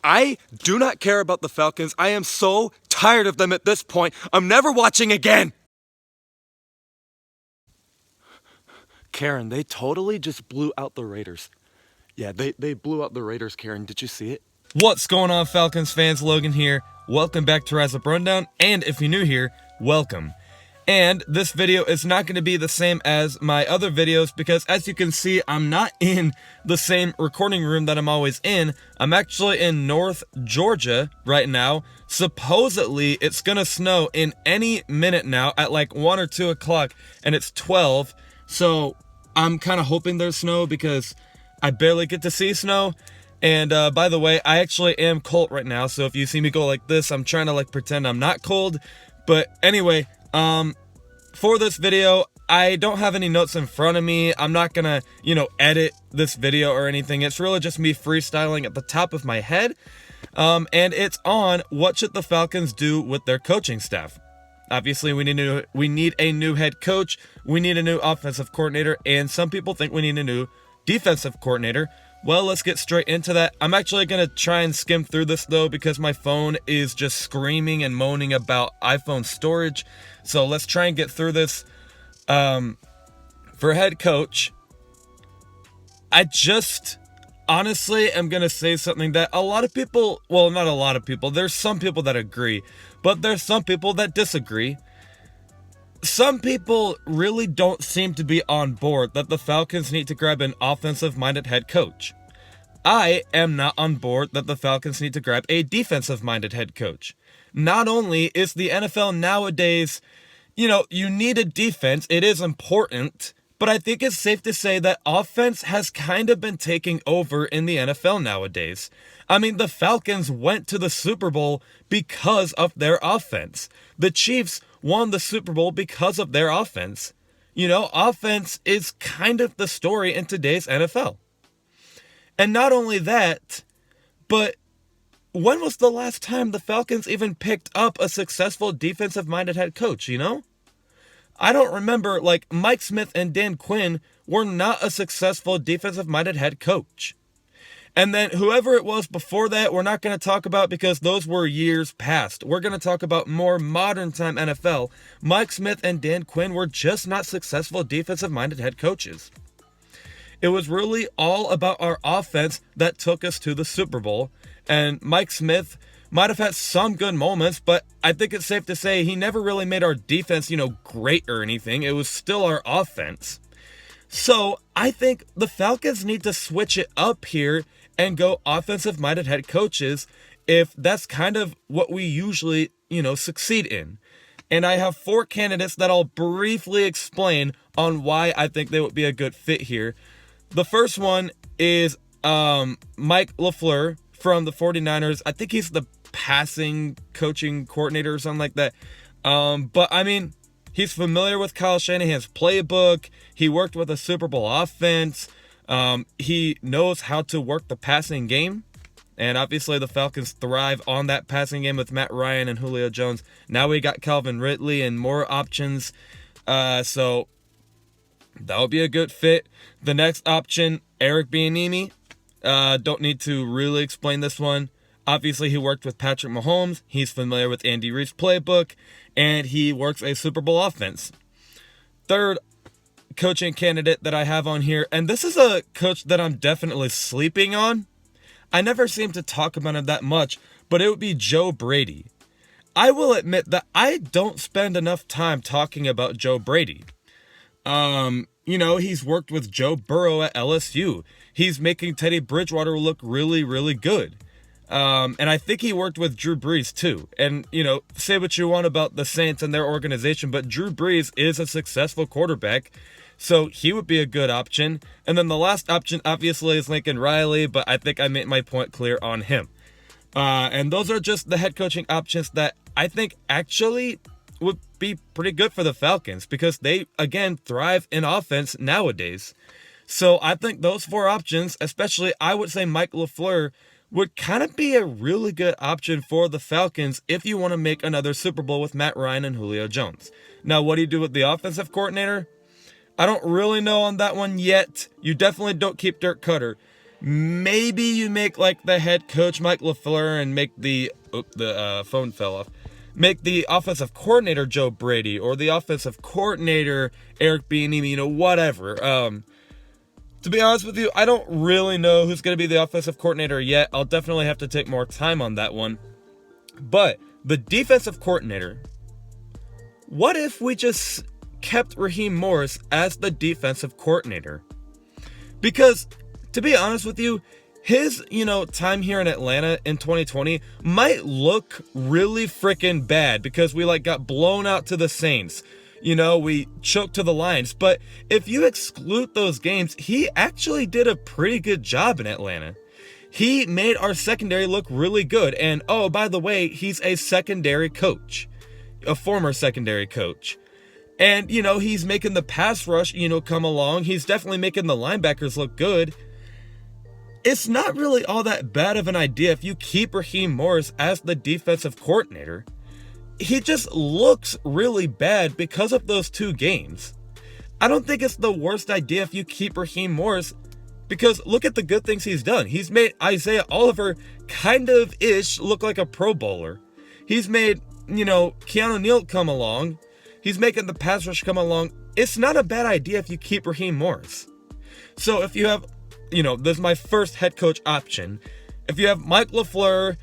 I do not care about the Falcons. I am so tired of them at this point. I'm never watching again. Karen, they totally just blew out the Raiders. Yeah, they blew out the Raiders, Karen. Did you see it? What's going on, Falcons fans? Logan here. Welcome back to Rise Up Rundown, and if you're new here, welcome. And this video is not going to be the same as my other videos because, as you can see, I'm not in the same recording room that I'm always in. I'm actually in North Georgia right now. Supposedly, it's going to snow in any minute now at like 1 or 2 o'clock, and it's 12. So I'm kind of hoping there's snow because I barely get to see snow. And by the way, I actually am cold right now, so if you see me go like this, I'm trying to like pretend I'm not cold. But anyway, for this video, I don't have any notes in front of me. I'm not gonna, edit this video or anything. It's really just me freestyling at the top of my head. And it's on what should the Falcons do with their coaching staff. Obviously, we need a new head coach. We need a new offensive coordinator, and some people think we need a new defensive coordinator. Well, let's get straight into that. I'm actually going to try and skim through this, though, because my phone is just screaming and moaning about iPhone storage. So let's try and get through this. For head coach, I just honestly am going to say something that a lot of people, well, not a lot of people, there's some people that agree, but there's some people that disagree. Some people really don't seem to be on board that the Falcons need to grab an offensive-minded head coach. I am not on board that the Falcons need to grab a defensive-minded head coach. Not only is the NFL nowadays, you need a defense, it is important, but I think it's safe to say that offense has kind of been taking over in the NFL nowadays. I mean, the Falcons went to the Super Bowl because of their offense. The Chiefs won the Super Bowl because of their offense. Offense is kind of the story in today's NFL. And not only that, but when was the last time the Falcons even picked up a successful defensive-minded head coach, I don't remember, Mike Smith and Dan Quinn were not a successful defensive-minded head coach. And then whoever it was before that, we're not going to talk about because those were years past. We're going to talk about more modern time NFL. Mike Smith and Dan Quinn were just not successful defensive-minded head coaches. It was really all about our offense that took us to the Super Bowl. And Mike Smith might have had some good moments, but I think it's safe to say he never really made our defense, great or anything. It was still our offense. So I think the Falcons need to switch it up here and go offensive-minded head coaches if that's kind of what we usually, succeed in. And I have 4 candidates that I'll briefly explain on why I think they would be a good fit here. The first one is Mike LaFleur from the 49ers. I think he's the passing coaching coordinator or something like that. But I mean, he's familiar with Kyle Shanahan's playbook. He worked with a Super Bowl offense. He knows how to work the passing game. And obviously the Falcons thrive on that passing game with Matt Ryan and Julio Jones. Now we got Calvin Ridley and more options. So that would be a good fit. The next option, Eric Bieniemy. Don't need to really explain this one. Obviously, he worked with Patrick Mahomes. He's familiar with Andy Reid's playbook. And he works a Super Bowl offense. Third coaching candidate that I have on here, and this is a coach that I'm definitely sleeping on. I never seem to talk about him that much, but it would be Joe Brady. I will admit that I don't spend enough time talking about Joe Brady. He's worked with Joe Burrow at LSU. He's making Teddy Bridgewater look really, really good. And I think he worked with Drew Brees too. And, say what you want about the Saints and their organization, but Drew Brees is a successful quarterback. So he would be a good option. And then the last option, obviously, is Lincoln Riley, but I think I made my point clear on him. And those are just the head coaching options that I think actually would be pretty good for the Falcons because they, again, thrive in offense nowadays. So I think those 4 options, especially I would say Mike LaFleur, would kind of be a really good option for the Falcons if you want to make another Super Bowl with Matt Ryan and Julio Jones. Now, what do you do with the offensive coordinator? I don't really know on that one yet. You definitely don't keep Dirk Cutter. Maybe you make like the head coach Mike LaFleur and make the phone fell off. Make the offensive coordinator Joe Brady or the offensive coordinator Eric Bieniemy, whatever. To be honest with you, I don't really know who's going to be the offensive coordinator yet. I'll definitely have to take more time on that one. But the defensive coordinator, what if we just kept Raheem Morris as the defensive coordinator? Because, to be honest with you, his, time here in Atlanta in 2020 might look really freaking bad because we got blown out to the Saints. We choked to the Lions. But if you exclude those games, he actually did a pretty good job in Atlanta. He made our secondary look really good. And, oh, by the way, he's a secondary coach, a former secondary coach. And, he's making the pass rush, come along. He's definitely making the linebackers look good. It's not really all that bad of an idea if you keep Raheem Morris as the defensive coordinator. He just looks really bad because of those 2 games. I don't think it's the worst idea if you keep Raheem Morris, because look at the good things he's done. He's made Isaiah Oliver kind of ish look like a Pro Bowler. He's made, Keanu Neal come along. He's making the pass rush come along. It's not a bad idea if you keep Raheem Morris. So if you have, this is my first head coach option. If you have Mike LaFleur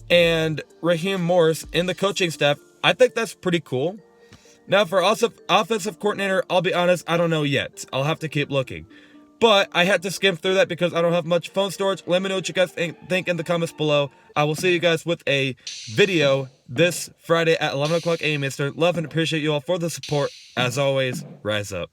and Raheem Morris in the coaching staff, I think that's pretty cool. Now for offensive coordinator, I'll be honest, I don't know yet. I'll have to keep looking. But I had to skim through that because I don't have much phone storage. Let me know what you guys think in the comments below. I will see you guys with a video this Friday at 11 o'clock a.m. Eastern. Love and appreciate you all for the support. As always, rise up.